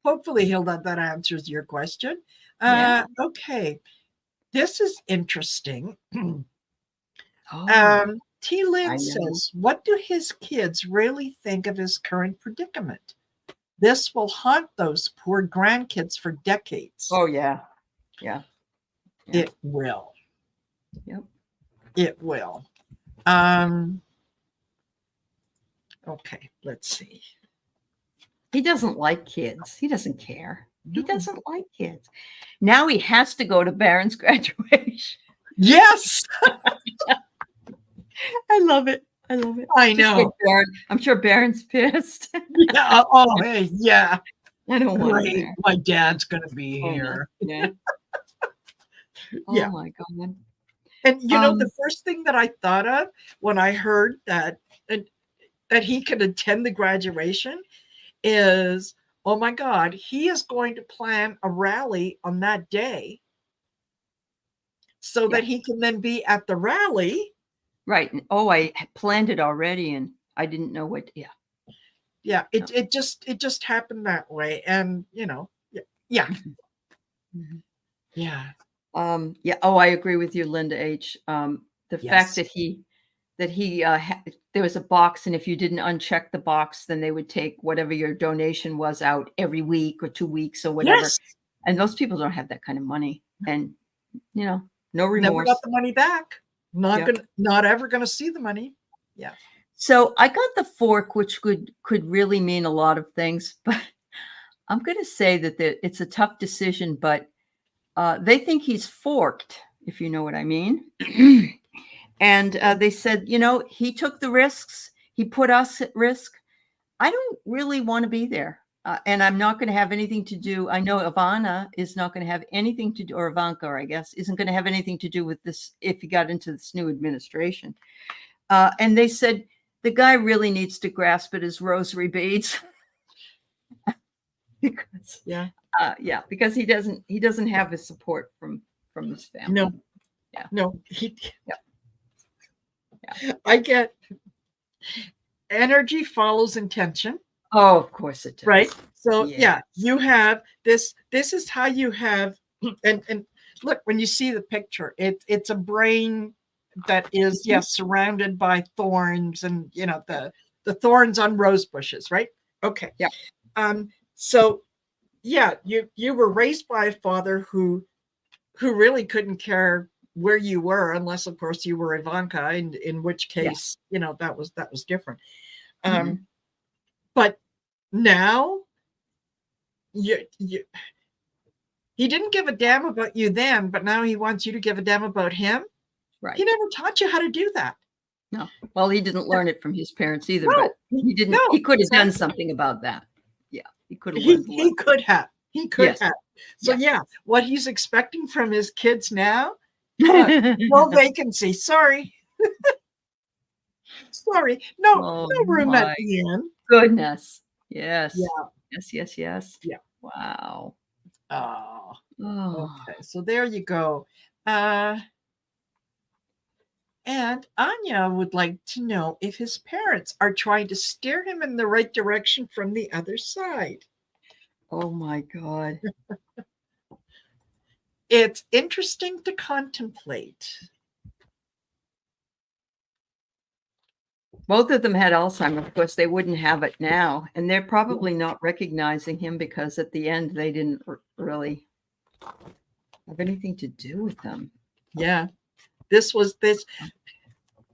Hopefully, Hilda, that answers your question. Okay. This is interesting. T. Lynn says, what do his kids really think of his current predicament? this will haunt those poor grandkids for decades. Oh yeah. Yeah. It will. Yep. It will. Okay, let's see. He doesn't like kids. He doesn't care. He No. doesn't like kids. Now he has to go to Baron's graduation. Yes, I love it. I love it. I Just know. Baron. I'm sure Baron's pissed. Yeah. Oh, hey, yeah. I don't want him Great. there. My dad's gonna be Oh, no. here. Yeah. Yeah. Oh my God. And the first thing that I thought of when I heard that he could attend the graduation is, oh my God, he is going to plan a rally on that day so that he can then be at the rally. Right. Oh, I planned it already and I didn't know what. Yeah. Yeah. It just happened that way. And yeah. Mhm. Yeah. Yeah. Oh, I agree with you, Linda H. The fact that there was a box, and if you didn't uncheck the box, then they would take whatever your donation was out every week or 2 weeks or whatever. Yes. And those people don't have that kind of money, and no Never remorse. got the money back. Yep. Not ever gonna see the money. Yeah. So I got the fork, which could really mean a lot of things, but I'm going to say that it's a tough decision, but they think he's forked, if you know what I mean. And they said, he took the risks. He put us at risk. I don't really want to be there. And I'm not going to have anything to do. I know Ivana is not going to have anything to do, or Ivanka, I guess, isn't going to have anything to do with this if he got into this new administration. And they said, the guy really needs to grasp at his rosary beads. because because he doesn't have his support from his family. No. Yeah. No. Yeah. I get energy follows intention. Oh, of course it does. Right. So Yes. you have this is how you have, and look, when you see the picture, it's a brain that is surrounded by thorns, and the thorns on rose bushes, right? Okay. Yeah. So you were raised by a father who really couldn't care where you were, unless of course you were Ivanka, in which case that was different. But now he didn't give a damn about you then, but now he wants you to give a damn about him. Right. He never taught you how to do that. No. Well, he didn't learn it from his parents either, No, but he didn't. no, he could have done exactly. something about that. Yeah, he could have. He could have. He could Yes. have. So what he's expecting from his kids now, no vacancy. Sorry. Sorry. No room at the end. Goodness. Yes. Yeah. Yes. Yeah. Wow. Oh. Oh. Okay. So there you go. And Anya would like to know if his parents are trying to steer him in the right direction from the other side. Oh my God. It's interesting to contemplate. Both of them had Alzheimer's. Of course, they wouldn't have it now. And they're probably not recognizing him because at the end, they didn't really have anything to do with them. Yeah.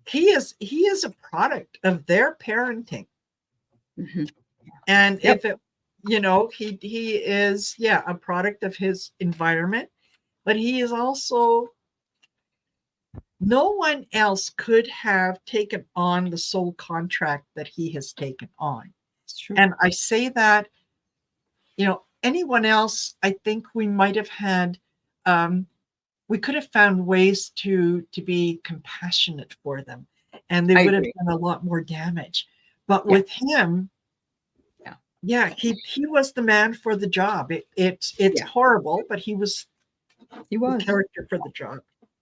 He is a product of their parenting. Mm-hmm. And if it, he is, a product of his environment, but he is also, no one else could have taken on the soul contract that he has taken on. It's true. And I say that, anyone else, I think we might have had, we could have found ways to be compassionate for them, and they would have done a lot more damage. But with him, he was the man for the job. It's horrible, but he was the character for the job.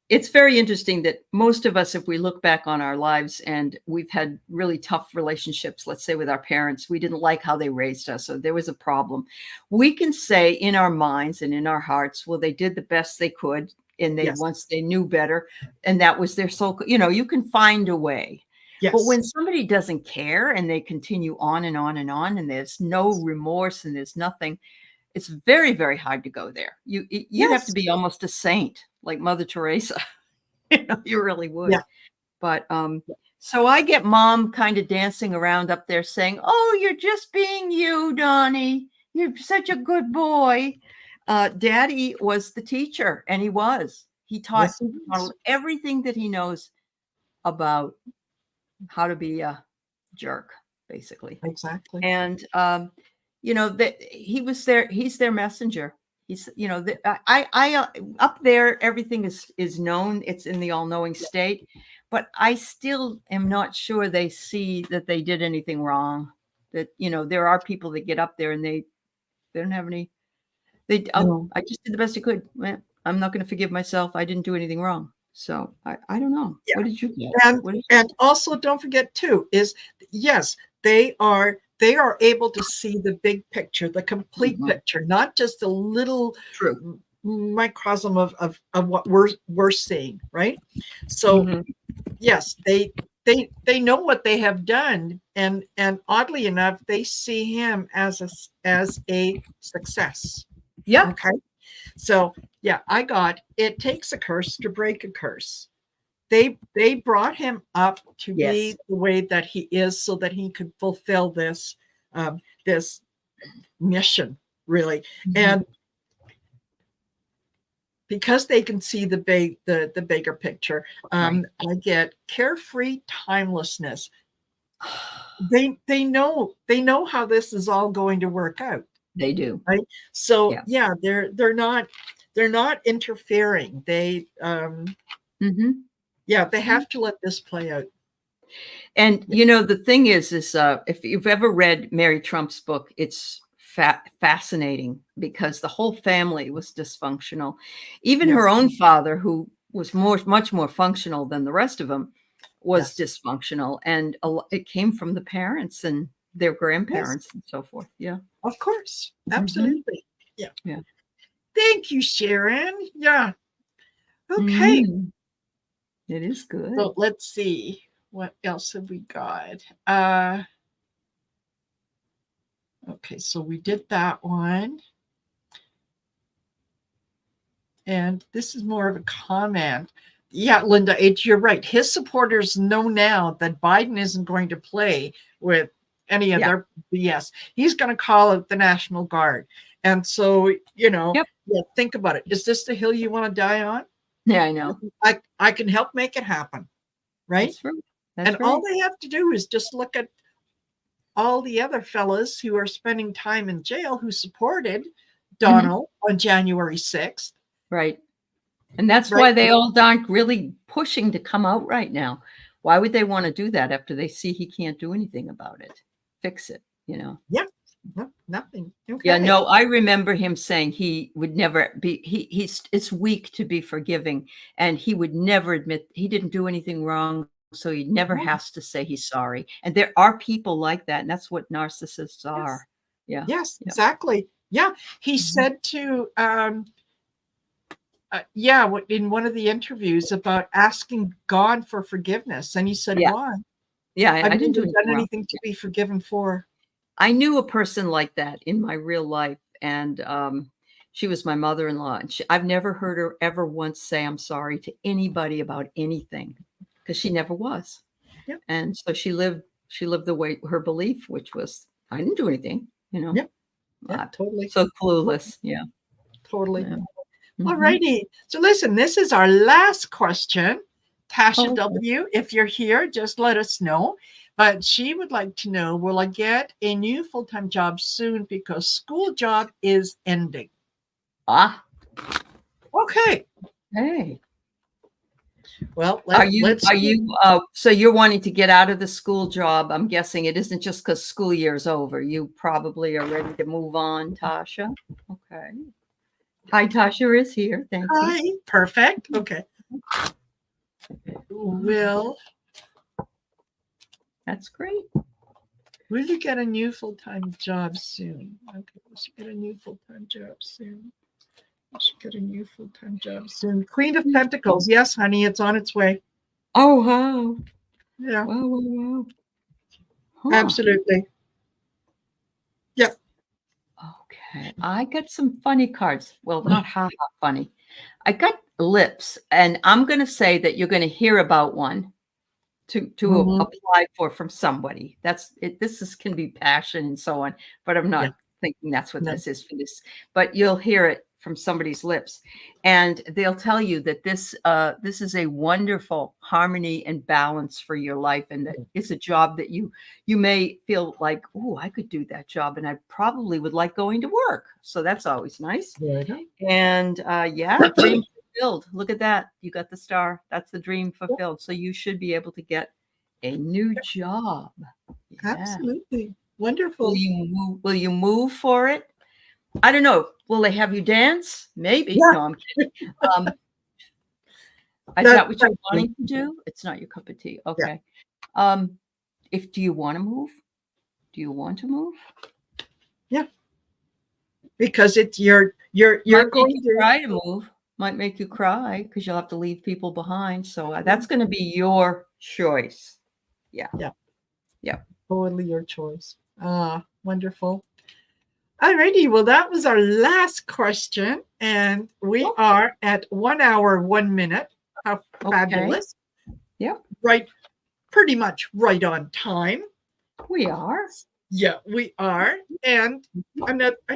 It's very interesting that most of us, if we look back on our lives and we've had really tough relationships, let's say with our parents, we didn't like how they raised us, so there was a problem. We can say in our minds and in our hearts, well, they did the best they could, and once they knew better, and that was their soul. You can find a way. But Yes. when somebody doesn't care and they continue on and on and on, and there's no remorse and there's nothing, it's very, very hard to go there. You'd have to Yes. be almost a saint, like Mother Teresa. You really would. Yeah. But so I get mom kind of dancing around up there saying, "Oh, you're just being you, Donnie. You're such a good boy." Daddy was the teacher, and he was. He taught Yes, it is. everything that he knows about how to be a jerk, basically. Exactly. And that he was there. He's their messenger. He's, up there, everything is known. It's in the all-knowing state, but I still am not sure they see that they did anything wrong. That, there are people that get up there and they don't have any. No. I just did the best I could. Well, I'm not going to forgive myself. I didn't do anything wrong. So I don't know. Yeah. What did you get? And also don't forget too, is yes, they are able to see the big picture, the complete picture, not just a little True microcosm of what we're seeing, right? So yes, they know what they have done, and oddly enough, they see him as a success. Yeah. Okay. So yeah, it takes a curse to break a curse. They brought him up to be the way that he is, so that he could fulfill this this mission, really. And because they can see the bigger picture, I get carefree timelessness. They know how this is all going to work out. They do. Right. So yeah, they're not interfering. They they have to let this play out. And the thing is if you've ever read Mary Trump's book, it's fascinating, because the whole family was dysfunctional. Even her own father, who was much more functional than the rest of them, was dysfunctional, and it came from the parents and their grandparents and so forth. Yeah, of course, absolutely. Yeah. Thank you, Sharon. Yeah. Okay. It is good. So let's see, what else have we got? Okay, so we did that one. And this is more of a comment. Yeah, Linda H., you're right. His supporters know now that Biden isn't going to play with any of their BS. He's going to call out the National Guard. And so, think about it. Is this the hill you want to die on? Yeah, I know. I can help make it happen. Right? That's true. And all they have to do is just look at all the other fellas who are spending time in jail who supported Donald on January 6th. Right. And that's why they all aren't really pushing to come out right now. Why would they want to do that after they see he can't do anything about it? Fix it, Yeah. No, nothing. Okay. Yeah, no, I remember him saying he would never be, it's weak to be forgiving, and he would never admit he didn't do anything wrong. So he never has to say he's sorry. And there are people like that. And that's what narcissists are. Yeah. Yes, exactly. Yeah. He said to, in one of the interviews about asking God for forgiveness. And he said, why? Yeah. I didn't do anything to be forgiven for. I knew a person like that in my real life. And she was my mother-in-law. And I've never heard her ever once say I'm sorry to anybody about anything, because she never was. Yep. And so she lived the way, her belief, which was, I didn't do anything, Yep. Yeah, totally. So clueless. Yeah. Totally. Yeah. All righty. So listen, this is our last question. Tasha W., if you're here, just let us know. But she would like to know, will I get a new full-time job soon, because school job is ending? Okay. Hey. Well, so you're wanting to get out of the school job? I'm guessing it isn't just because school year's over. You probably are ready to move on, Tasha. Okay. Hi, Tasha is here. Thank you. Hi. Perfect. Okay. Will. That's great. Will you get a new full-time job soon? Okay. Will you get a new full-time job soon? Should get a new full-time job soon. Queen of Pentacles. Yes, honey, it's on its way. Oh, wow. Yeah, Wow, wow, wow. Huh. absolutely. Yep. Okay. I got some funny cards. Well, not ha ha funny. I got lips, and I'm going to say that you're going to hear about one to Mhm. apply for from somebody. That's it. Can be passion and so on, but I'm Yeah. not thinking that's what No. this is for this. But you'll hear it from somebody's lips, and they'll tell you that this is a wonderful harmony and balance for your life, and that it's a job that you may feel like, oh, I could do that job, and I probably would like going to work. So that's always nice. There you go. And yeah, dream fulfilled. Look at that. You got the star. That's the dream fulfilled. So you should be able to get a new job. Yeah. Absolutely. Wonderful. Will you move for it? I don't know. Will they have you dance? Maybe. Yeah. No, I'm kidding. Is that what you're wanting to do? It's not your cup of tea. Okay. Yeah. Do you want to move? Do you want to move? Yeah. Because it's you're going to try to move. Might make you cry because you'll have to leave people behind. So that's going to be your choice. Yeah. Yeah. Yeah. Totally your choice. Wonderful. All righty. Well, that was our last question. And we are at 1 hour, 1 minute. How fabulous. Yeah. Right. Pretty much right on time. We are. Yeah, we are. And another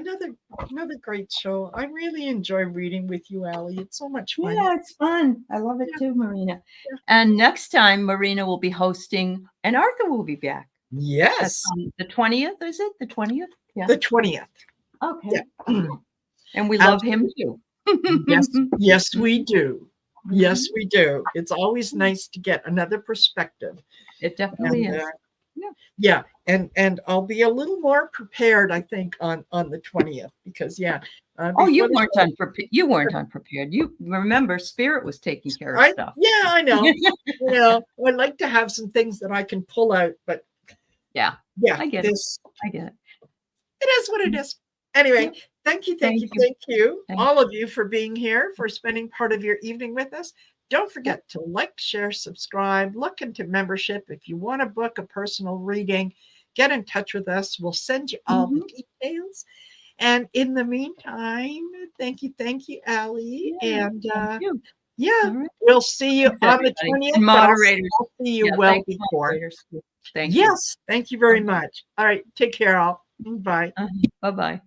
great show. I really enjoy reading with you, Aley. It's so much fun. Yeah, it's fun. I love it too, Marina. Yeah. And next time, Marina will be hosting, and Arthur will be back. Yes. That's the 20th, is it? The 20th? Yeah. The 20th. Okay. Yeah. And we love him too. Yes, we do. Yes, we do. It's always nice to get another perspective. It definitely is. Yeah, and I'll be a little more prepared, I think, on the 20th because you weren't unprepared. You weren't unprepared. You remember, Spirit was taking care of stuff. Yeah, I know. I'd like to have some things that I can pull out, but yeah, I get it. I get it. It is what it is. Anyway, thank you, all of you for being here, for spending part of your evening with us. Don't forget to like, share, subscribe, look into membership. If you want to book a personal reading, get in touch with us. We'll send you all the details. And in the meantime, thank you, Aley. And we'll see you on the 20th. And moderators. I'll see you well before. Thank you. Yes, thank you very much. All right, take care, all. Bye. Bye-bye.